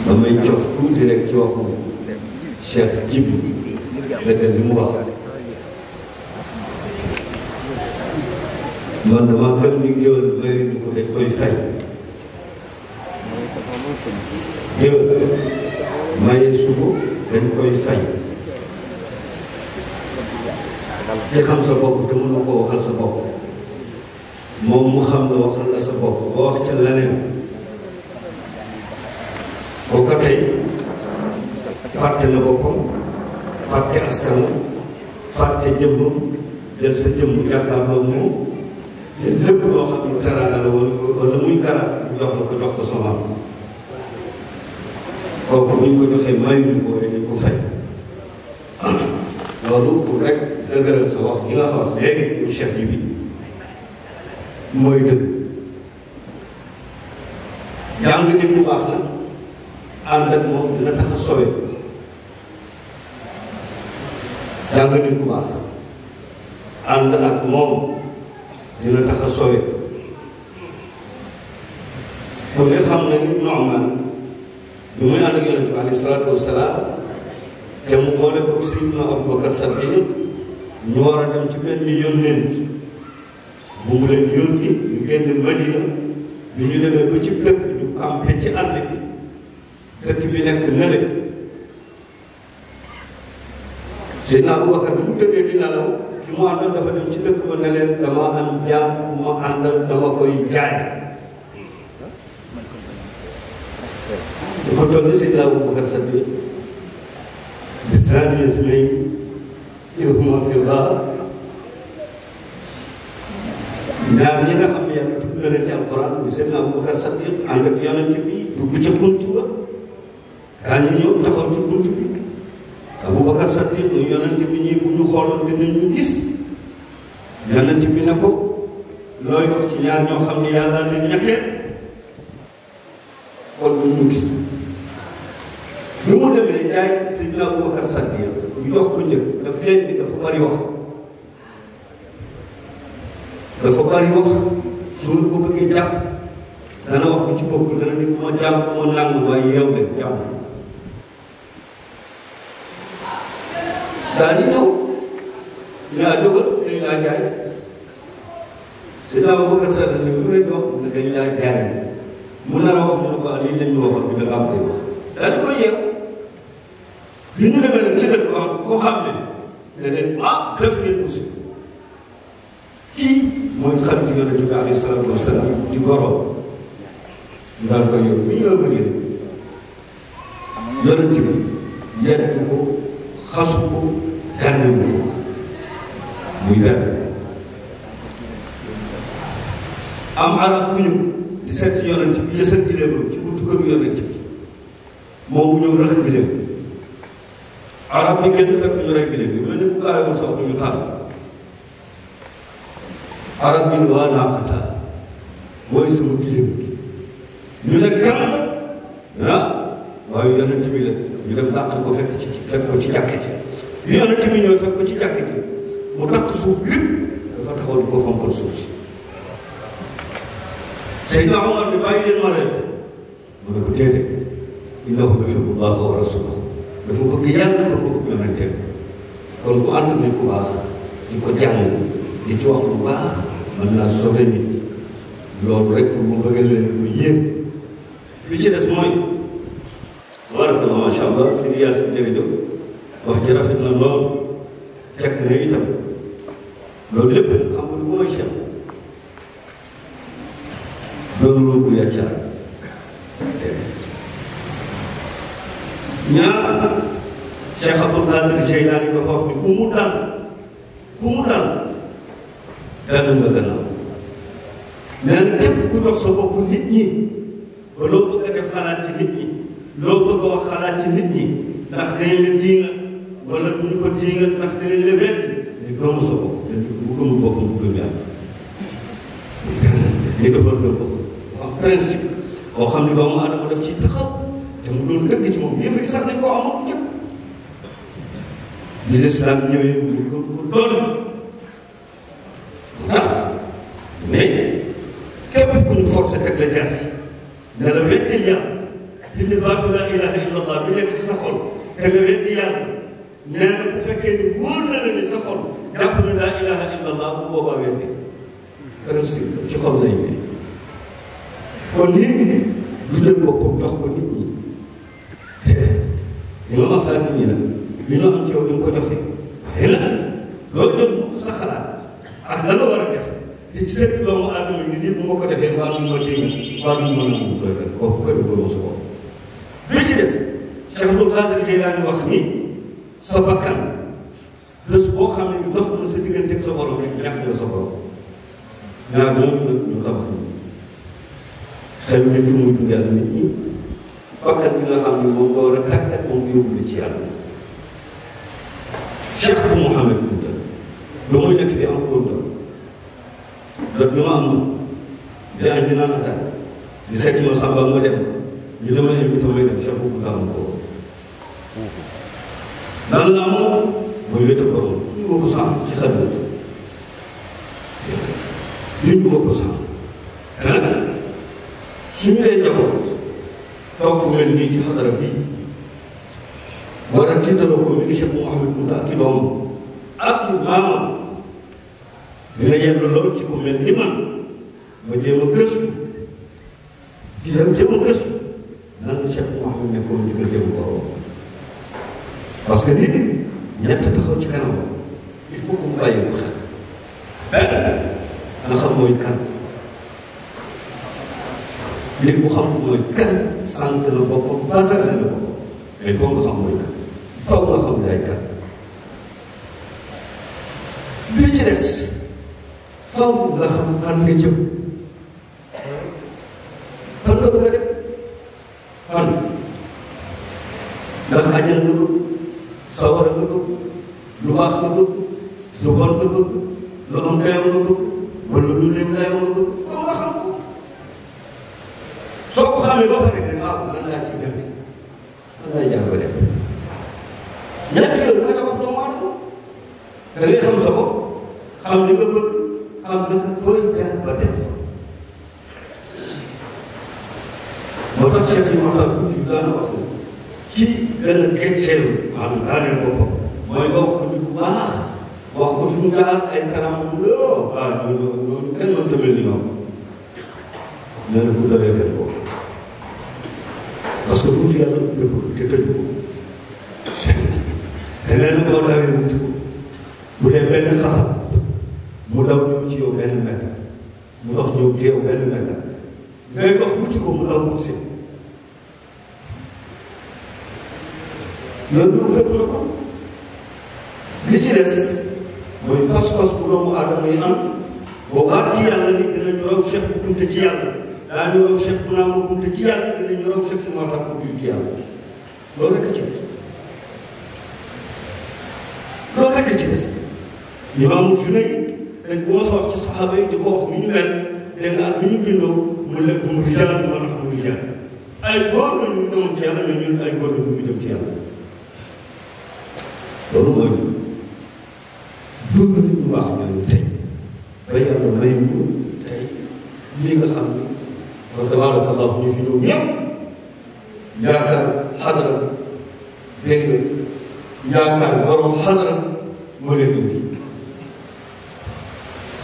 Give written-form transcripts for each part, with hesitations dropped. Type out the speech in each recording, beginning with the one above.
damay cof tuuti rek ci waxu Cheikh Djibi dëgg li mu wax man dama gëm ni géwél mayu ñu ko dañ koy fay géwél maye subu dañ koy fay ki xam sa bopp te mën na ko waxal sa bopp moom mu xam la waxal la sa bopp ba wax ca leneen kooka tey fàtte na boppam fàtte askan fàtte jëmmam jël sa jëmm jàkkaarloo moom jël lépp loo xam ne teraanga la wala muy garab ñu jox la ko jox ko soxla kooku buñ ko joxee mayuñu ko waaye dañ ko fay loolu pour rek dëgëral sa wax ñi nga wax léegi ñu Cheikh Djibi mooy dëgg jàng nit ku baax na ànd ak moom dina tax a sowe jàng nit ku baax ànd ak moom dina tax a sowe ku ne xam na ni Nu'man bi muy ànd ak yonent bi alayhi salaatu wasalaam te mu boole ko Seydina Abubakar Saddiq ñu war a dem ci benn yónnent bu mu leen yónni ñu génn Madina bi ñu demee ba ci dëkk ñu campé ci àll bi dëkk bi nekk nële Seydina Abubakar bi mu tëddee di nelaw ki mu àndal dafa dem ci dëkk ba ne leen dama am jaam bu ma àndal dama koy jaay ko toll ni Seydina Abubakar Saddiq di saani ismayn idhuma fi llah ñaar ñi nga xam ne yàlla tudd na leen ci alquran bi Seydina Abubakar Saddiq ànd ak yonent bi dugg ca xunt ba gaa ñu ñëw taxaw ci xunt bi Abubakar Saddiq ñu yonent bi ñii bu ñu xooloon dinañu gis yonent bi ne ko looy wax ci ñaar ñoo xam ne yàlla leen ñetteel kon du ñu gis lu mu demee jaay Seydina Abubakar Saddiq ñu jox ko njëg daf leen bi dafa bari wax su ma ko bëggee jàpp dana wax lu ci bokkul dana ne bu ma jàmm bu ma nangu waaye yeew leen jàmm daa ñu ñëw ñu laa jógal dañ laa jaay Seydina Abubakar Saddiq ne lu ngay dox ne dañ laa jaay mu nar a wax mu ne ko lii lañ ñu waxoon bi da nga am koy wax daal di ko yeew li ñu demee nag ci dëkk ba ko xam ne leen def ngeen aussi kii mooy xaritu yonent bi alayhi salaatu wasalaam di goro ñu daal koy yow bu ñu la bëggee yonent bi yedd ko xasu ko jànnewu ko muy benn am arab bu ñëw di seet si yonent bi yësal gileemam ci buntu këru yonent bi moom mu ñëw rëx gileem arab bi génn fekk ñu rey gileem bi mel ni ku gaare woon sa oto ñu taal arab bi ni waa naaqata mooy sama gileem gi ñu ne gàmm waaye yonent bi la ñu dem dàq ko fekk ko ci jàkk ji bi yonent bi ñëw fekk ko ci jàkk ji mu dàq suuf lépp dafa taxaw di ko fompal suuf si Seydina Omar ne bàyyi leen ma rey mu ne ko déedéet innahu yuhibbu llaha wa rasulahu dafa bëgg yàlla da ko bëgg yonenteem kon ku ànd ni ku baax di ko jàng di ci wax lu baax mën naa sauver nit loolu rek pour mu bëgg leen ko yéen bi ci des mooy tabarakallah macha allah Sidi Yaasin jërëjëf wax ji rafet na lool fekk na itam loolu lépp nag xam nga lu ko may Cheikh loolu loolu bu yàccaar ñaar Cheikh Abdul Qadir Jeylaani dafa wax ni ku mu dal dellu nga gannaaw nee na képp ku dox sa bopp nit ñi ba loo bëgg a def xalaat ci nit ñi loo bëgg a wax xalaat ci nit ñi ndax dañ la diinga wala du ñu ko diinga ndax dinañ la wedd ne gëmu sa bopp te bu gëmul boppam bu gëm yàlla ni dafa gëm bopp dafa am principe boo xam ne doomu aadama daf ciy taxaw te mu doon dëgg ci moom yëfari sax dañ koo amoon bu jëkk bi lislaam ñëwee mu gëm ko doon mu tax mais képp ku ñu forcé teg la jaas ne la weddil yàlla dindi baatu laa ilaha illallah bi nekk ci sa xol te nga weddi yàlla nee na bu fekkee ni wóor na la ni sa xol jàpp na laa ilaha illallah bu boobaa weddi principe ci xol lay ne kon nit du jël boppam jox ko nit ñi li nga masaa nit ñi nag li ñu am ci yow di nga ko joxe waaye nag loolu jël mu ko sa xalaat ak la la war a def di ci seet doomu aadama yi nit bu ma ko defee mbaa duñ ma téye mbaa duñ ma nangu loolu rek kooku ko def ba sa bopp li ci des Cheikh Abdul Qadir Jeylaani wax ni sa bakkan bés boo xam ne ni dox na sa diggante ak sa borom rek ñàkk nga sa borom ñaar ñooñu nag ñu tabax ni xel nit ñi muy dundee ak nit ñi bakkan bi nga xam ne moom nga war a tàggat moom yóbbu la ci yàlla Cheikh bu Mouhamed Kunta lu muy nekk fi am Kunta jot li ma am di añ di naan attaque di seeti ma Samba ma dem ñu dama invité may dem Cheikh bu Kunta am ko lan la amoon mooy wéta borom ñu nga ko sàmm ci xel bi ñu nga ko sàmm te nag suñu dee njaboot toog fu mel nii ci xadara bii war a tiitaloo ko ni Cheikh Mouhamed Kunta ak ki doomam ak ki maamam dina yellu lool ci ku mel ni man ma jéem a gëstu di dem jéem a gëstu nan la Cheikh Mouhamed nekkoon diggante bu borom parce que nit ñett taxaw ci kanam il faut que mu bàyyi ko xel benn nga xam mooy kan nit bu xam mooy kan sant na boppam basal na boppam mais foog nga xam mooy kan faw nga xam yaay kan li ci des faw nga xam fan nga jëm fan nga bëgg a dem fan ndax àjjana nga bëgg sawara nga bëgg lu baax nga bëgg lu bon nga bëgg lu am dayoo nga bëgg wala lu néew dayoo nga bëgg faw nga xam ko soo ko xamee ba pare nga ne ah nan laa ciy demee fan laay jaar ba dem ñett yooyu nga ca wax doomu aadama da ngay xam sa bopp xam li nga bëgg xam naka fooy jaar ba dem fa moo tax Cheikh Si Maxtar Kunti daan wax ne kii gën a gecceelu maanaam daaneel boppam mooy nga wax ko nit ku baax wax ko fi mu jaar ay kanam loo ñooñu kenn mënta mel ni ñoom nee na bu doyee dem ko parce que buntu yàlla lépp te tëju ko te nee na boo dawee wuti ko bu dee benn xasab mu daw ñëw ci yow benn mètre mu dox ñëw ci yow benn mètre ngay dox wuti ko mu daw wut si loolu ñëw bépp la ko li ci des mooy pas-pas bu doomu aadama yi am boo waat ci yàlla ni dinañu raw Cheikh bu Kunta ci yàlla daa ñu raw Cheikh bu Naama Kunta ci yàlla dinañu raw Cheikh Si Maxtar Kunta ci yàlla loolu rekk ci des loolu rekk ci des Imaamu Junayd dañ ko mos a wax ci saxaaba yi di ko wax ni ñu mel dégg nga ak ni ñu bindoo mu leen hum rijaalun wa nahnu rijaal ay góor la ñu demoon ci yàlla mais ñun ay góor la ñu jëm ci yàlla loolu mooy dund nit ñu baax ñooñu tey ba yàlla may ñu tey lii nga xam ni wa tabaarakallahu ñu fi ñëw ñëpp yaakaar xadara bi dégg nga yaakaar borom xadara bi moo leen indi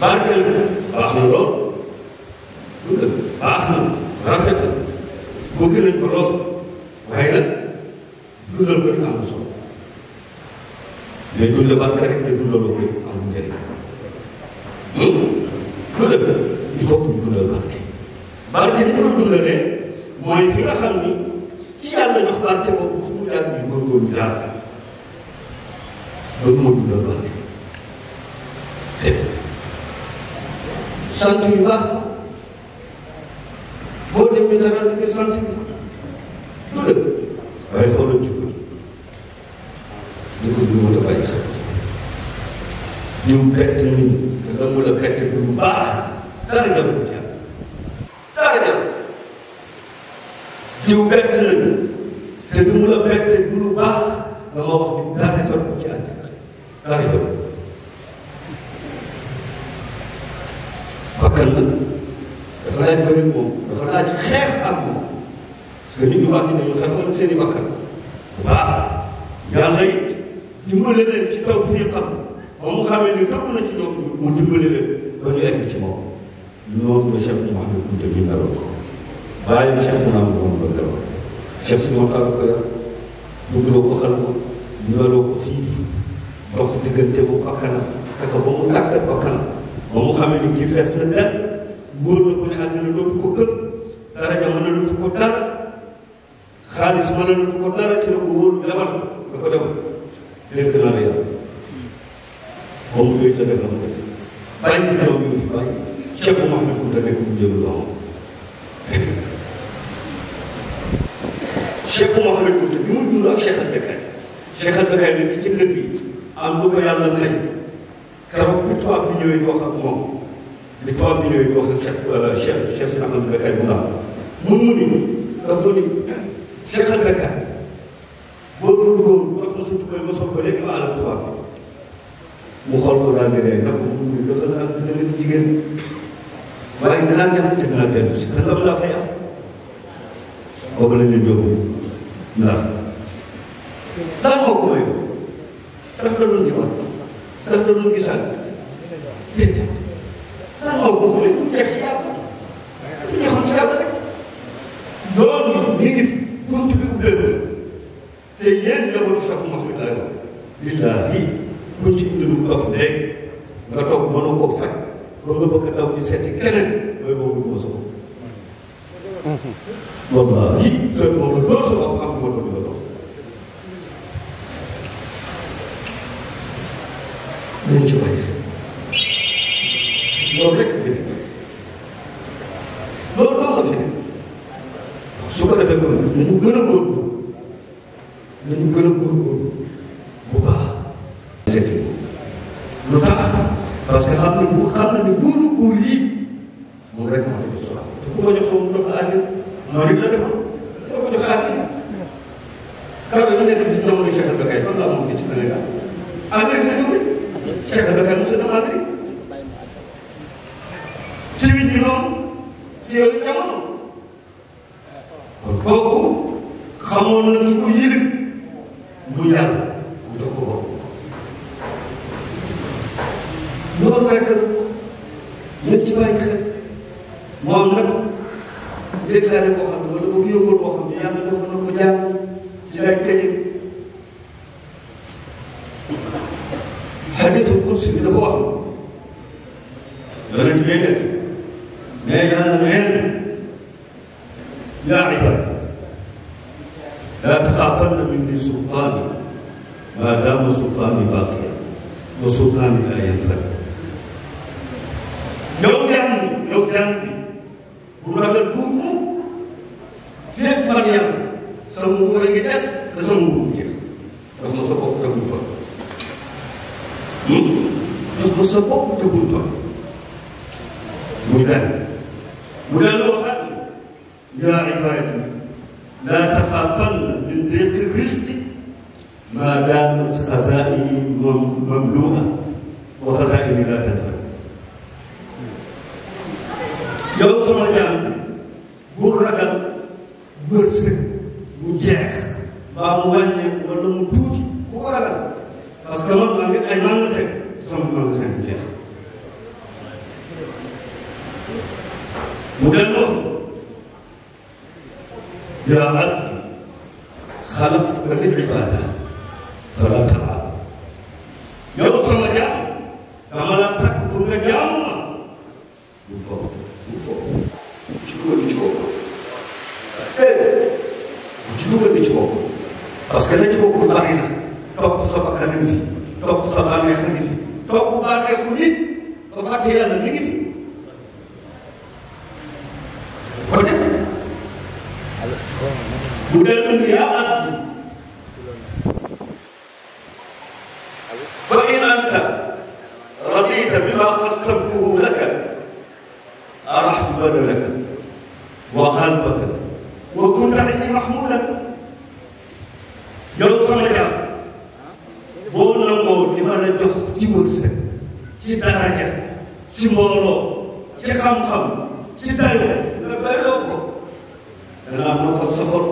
barkeel baax na lool du dëgg baax na rafet na bëgg nañ ko lool waaye nag dundal ko di am solo mais dundal barke rek te dundaloo ko am njëriñ du dëgg il faut que ñu dundal barke barke ni ñu koy dundalee mooy fi nga xam ni ci yàlla jox barke boobu fu mu jaar ñu góorgóorlu jaar fa loolu mooy dundal barke sant yu baax la foo dem ñu dara ngir sant bi du dëgg waaye xoolal jikko ji moo tax bàyyi xel ñu bett nañu te nga mën a bett du lu baax dara jaru ko ci àdd dara jaru ñu bett nañu te nga mën a bett du lu baax nga ma wax ni dara jaru ko ci àdd dara jaru bakkan nag dafa laaj bëri moom dafa laaj xeex ak moom parce que nit ñu baax ñi dañu xeexal seen i bakkan bu baax yàlla it dimbale leen ci tawfiqam ba mu xamee ni dëgg na ci ñoom mu dimbale leen ba ñu egg ci moom noonu la Cheikh Mouhamed Kounta bi meloon bàyyi bi Cheikh Mouhamed moom la meloon Cheikh si Moxtaar ko yar duggloo ko xel ko ñubaloo ko xiif dox diggante bu bakkanam fexe ba mu tàggat bakkanam ba mu xamee ni kii fees na dell wóor na ko ne àddina dootu ko këf daraja mën na lutu ko dara xaalis mën na lutu ko dara ci la ko wóor lebal da ko demal dénk naa la yàlla ba mu léegi la def la mu def bàyyi fi doom yi fi bàyyi Cheikh Mouhamed Kounta nekk mu jëlu doomam Cheikh Mouhamed Kounta bi muy dund ak Cheikh al Bekkay Cheikh al Bekkay nekk ci lëb bi am lu ko yàlla may keroog bi tubaab bi ñëwee di wax ak moom bi tubaab bi ñëwee di wax ak Cheikh Sidi Ahmed Bekkay bu ndaw mun mu ni daf ko ni Cheikh al Bekkay boo dul góor jox ma sa tubay ma sol ko léegi ma àll tubaab bi mu xool ko daal di ree nag mu dafa la ak danga di jigéen waaye dinaa dem te dinaa dellu si te lam laa fay am boobu la ñu yóbbu ndax lan moo ko may ko ndax da doon jibar ndax da doon gisal déedéet lan moo ko may mu jeex ci yàlla dafa jeexoon ci yàlla rek loolu mi ngi fi bunt bi ubbeeku te yéen njabootu Cheikh Mouhamed lay wax billaahi kuñ ci indilu dof léegi nga toog mënoo koo faj ba nga bëgg daw di seeti keneen mooy boobu duma sa bopp wallaahi fekk moom la loolu sa bopp xam nga moo tax la loolu nañ ci bàyyi fi loolu rekk fi nekk loolu la fi nekk su ko defee kon nañu gën a góorgóorlu nañu gën a góorgóorlu bu baax seeti lu tax parce que xam na ni buuru buur yi moom rek moo ci jox solo te ku ko jox soo mu jox la àddina noonu it la defoon soo ko joxee àddina karo ñu nekk ci jamono Cheikh al Bekkay fan la amoon fii ci Sénégal Amérique la jóge Cheikh al Bekkay mos a dem Amérique tiwit bi noonu ci yooyu jamono kon kooku xamoon na ki ko yilif mu yàlla mu jox ko bopp loolu rekk la nañ ci bàyyi xel moom nag déclaré boo xam ne wala boog yóbbal boo xam ne yàlla defoon na ko jaam ci lay tëjee xadiisul qudsi bi dafa wax yonent bi nett mais yàlla nee na yaa ibaadi laa taxaafanna min di sultaani maa daama sultaani baaqiya wa sultaani laa yanfad yow jaam bi bu ragal buur mukk fekk man yàlla sama nguur a ngi des te sama nguur bu jeex jox ma sa bopp te bul tooñ jox ma sa bopp te bul tooñ muy benn mu daan waxaat yaa ibaadi laa taxaafanna min diiqi risqi maa daamat xazaa'ini mamluu'a wa xazaa'ini laa tanfad yow sama jaam bi bu ragal wërsëg bu jeex mbaa mu wàññeeku wala mu tuuti bu ko ragal parce que man maa ngi ay magasin sama magasin bu jeex mu del loolu yaa abdi xalaqtuka lil ibaada fala tal'ab yow sama jaam dama la sàkk pour nga jaamu ma bul foofu bul foofu bu ci dugal di ci bokk bu ci dugal di ci bokk parce que na ci bokk bari na topp sa bakkan a ngi fi topp sa bànneex a ngi fi topp bànneexu nit ba fàtte yàlla mi ngi fi ko def bu dellu ni yaa abdi fa in anta radita bima qassamtuhu laka araxtu badalaka wa qalbaka wa kunta indi mahmudan yow sama jaam boo nangoo li ma la jox ci wërsëg ci daraja ci mbooloo ci xam-xam ci dayo nga doyloo ko dangaa noppal sa xol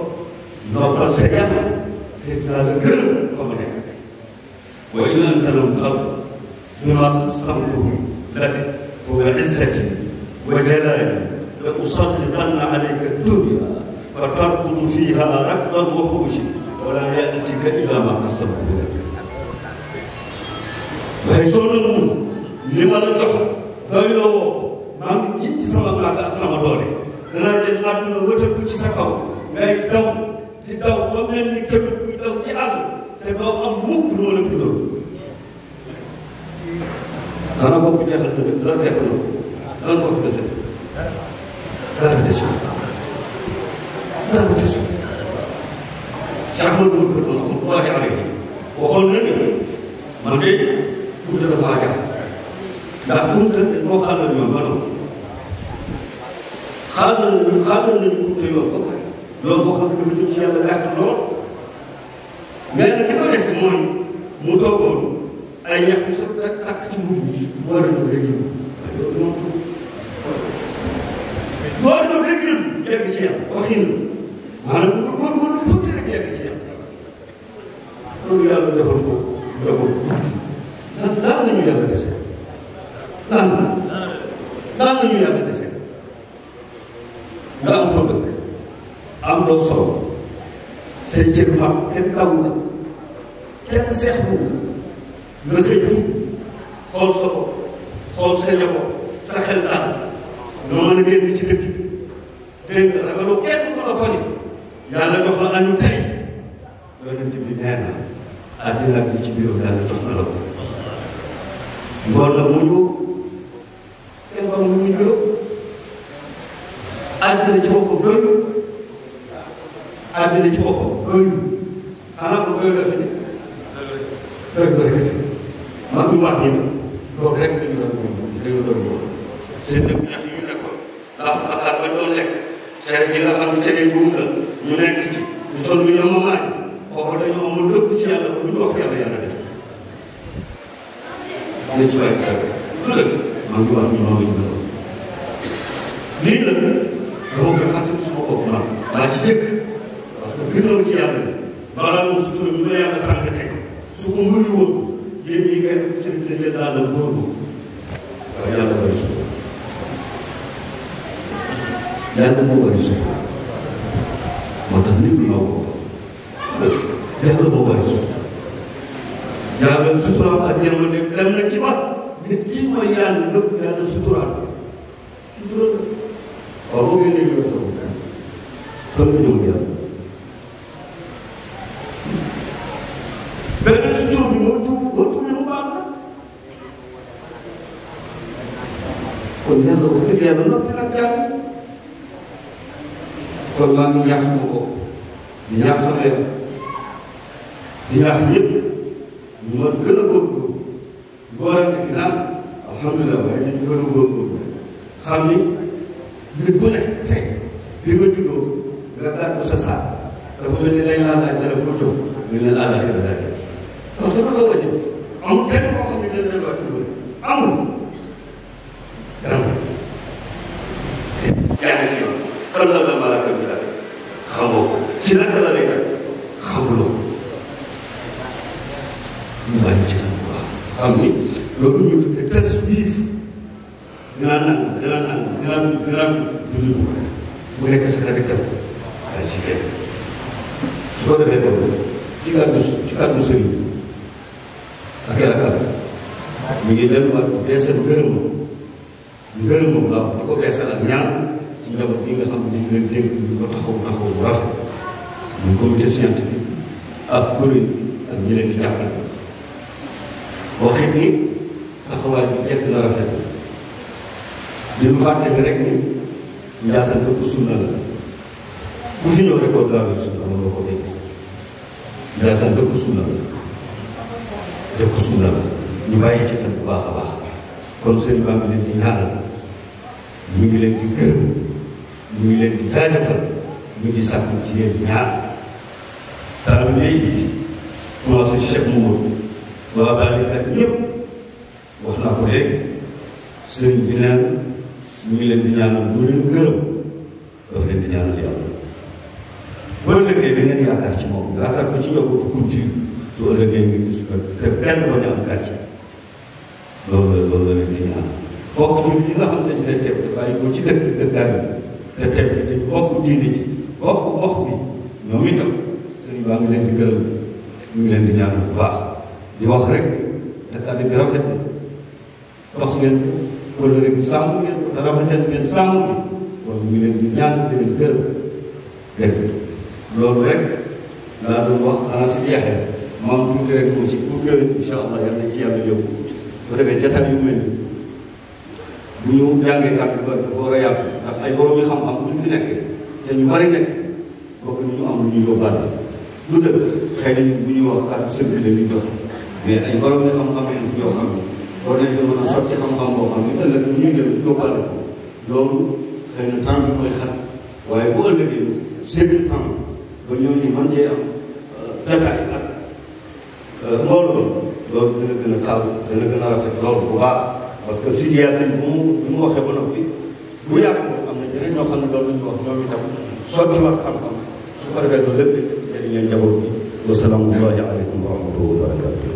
noppal sa yaram te dinaa la gërëm fa ma nekk wa in anta lam tarda bima qassamtuhu lak fa wa izzati wa jalali la usallitanna alayka dunya fa tarkudu fiha rakdan wa xurushi wala yatika illa ma qassamtuhu lak waaye soo nanguwul li ma la jox doy la woo ko maa ngi jiit ci sama màgg ak sama doole danaa jël àdduna wëtëb ci sa kaw ngay daw di daw ba mel ni këmit bu daw ci àll te doo am mukk lu ma la bindoon xanaa kooku jeexal na de dara tekk na lan moo fi desete dara desul dara desul Cheikh Ahmadou Fata rahmatullahi alayhi waxoon na ni man de kunta dafa maa jaax ndax kunta dañ koo xàllal yoon ba noonu xàllal nañu kunta yoon ba pare loolu moo xam ne dafa jëm ci yàlla gàtt lool mais nag li ko des mooy mu toogoon ay ñax yu sax takk ci mbubb mi war a jóg rek yëngu waaye loolu ñoom dugg war a jóg rek yëngu yegg ci yàlla waxin maanaam bu ko góorgóorlu tuuti rek yegg ci yàlla loolu yàlla defal ko njabootu tuuti daan nañu yàlla dese daan nañu yàlla dese nga am fa dëkk am loo solo say cër mag kenn dawul kenn seexluwul nga xëy fukk xool sa bopp xool sa njaboot sa xel dal nga mën a génn ci dëkk bi dégg nga ragaloo kenn ko la poñe yàlla jox la añu tey yonent bi nee na àddina ak li ci biiram yàlla jox na la ko ngoon nag mu ñëw kenn xam lu muy gërëm àddina ci boppam doyul àddina ci boppam doyul xanaa ko doy la fi ne doy ba rek fi mag ñu wax ñi ne loolu rek la ñu doon dañu doon ñëw seen dëkk ñax yi ñu nekkoon laaf bakkaar bañ doon lekk cere ji nga xam ne cere buum la ñu nekk ci ñu sol lu ñoom maay foofu dañoo amul lépp ci yàlla ba duñu wax yàlla yàlla def nañ ci bàyyi xel lu lëg mag ñu wax ñu noonu lañu doon lii nag dama koy fàttali suma bopp man maa ci jëkk parce que biir na ci yàlla bi balaa moom sutura mi ma yàlla sànq teg su ko mënu woon yéen ñi kenn ku ci nit ne jël daal la góor ko waaye yàlla bari sutura yàlla moo bari sutura moo tax nit ñi moo ko yàlla moo bari sutura yàlla suturaam ak yërmande dem na ci ba nit kii mooy yàlla lépp yàlla suturaam sutura la waaw boo génnee jóge sa bopp fan nga ñëw yàlla beneen sutura bi mooy tuub boo tuubee mu baax la kon yàlla wax dëgg yàlla noppi nag jàmm kon maa ngi ñaax suma bopp di ñaax sama yaram di ñaax ñëpp ñu mën gën a góorgóorlu góoram di fi naan alhamdulilah waaye nañu gën a góorgóorlu xam ni nit ku ne tey bi nga juddoo nga gàddu sa saak dafa mel ni dañ laa laaj ne la foo jóg ñu ne la àllaxira laaj parce que dafa wàññi amul kenn koo xam ne dañ leen wàcc loolu amul yaa ngi ci yoon fan la la malaaka bi daal xamoo ko ci naka la lay def xamuloo ko ñu bàyyi ci sama baax xam ni loolu ñu tudde taswiif dinaa tudd du ko def bu nekk sa xarit def daal ci kenn su ko defee loolu ci kàddu sëriñ ak rakkam mi ngi delluwaat beesal ngërëmam laa ko di ko beesal ak ñaan ci njaboot bi nga xam ne ñu leen dénk ñu ko taxaw bu rafet muy comité scientifique ak kuréel ak ñi leen di jàppale waxit ni taxawaay bi jekk na rafet na di lu fàttali rek ni Njaasaan dëkk sunna la ku fi ñëw rek ko Daaru sunna mën nga ko fay gis Njaasaan dëkk sunna la ñu bàyyi ci xel bu baax a baax kon sëriñ baa ngi leen di ñaanal mi ngi leen di gërëm mi ngi leen di jaajëfal mi ngi sàkku ci yéen ñaan taalibe yi di commencé Cheikh Mamadou waa baalikaat ñëpp wax naa ko léegi sëriñ bi neen mi ngi leen di ñaanal bu leen gërëm dafa leen di ñaanal yàlla bu ëllëgee da ngeen yaakaar ci moom yaakaar ko ci njabootu kunti su ëllëgee nga gis ko te kenn bañ a am gàcce loolu la leen di ñaan bokk ci li nga xam ne dañ fay teew bàyyi ko ci dëkkaan te teew fi te ñu bokk diine ji bokk gox bi ñoom itam sëñ baa ngi leen di gërëm ñu ngi leen di ñaan bu baax di wax rek dëkkaale bi rafet na dox ngeen kóllëre gi sàmm ngeen te rafetal ngeen sàmm bi kon ñu ngi leen di ñaan di leen gërëm dégg loolu rek laa doon wax xanaa si jeexee maam tuuti rek moo ci bu déwén incha allah yal nañ ci yàlla yóbbu su ko defee jataay yu mel ni bu ñu jàngee kàddu bari dafa war a yaatu ndax ay borom yi xam-xam bu ñu fi nekkee te ñu bari nekk bëgg nañu am lu ñu yóbbaale lu dëgg xëy na ñu bu ñuy wax kàddu sëñ bi la ñuy jox mais ay borom yi xam-xam yi yoo xam ne war nañ fa mën a sotti xam-xam boo xam ne ëllëg bu ñuy dem yóbbaale ko loolu xëy na temps bi mooy xat waaye bu ëllëgee seen temps ba ñooñu mën cee am jataay ak mbooloo loolu dina gën a taal dina gën a rafet loolu bu baax parce que situation bi mu waxee ba noppi bu yàgg am na ñeneen ñoo xam ne loolu la ñu wax ñoom itam sottiwaat xam-xam su ko defee loolu lépp dañ leen njaboot bi wasalaamu aleykum wa rahmatullahi wa barakatuh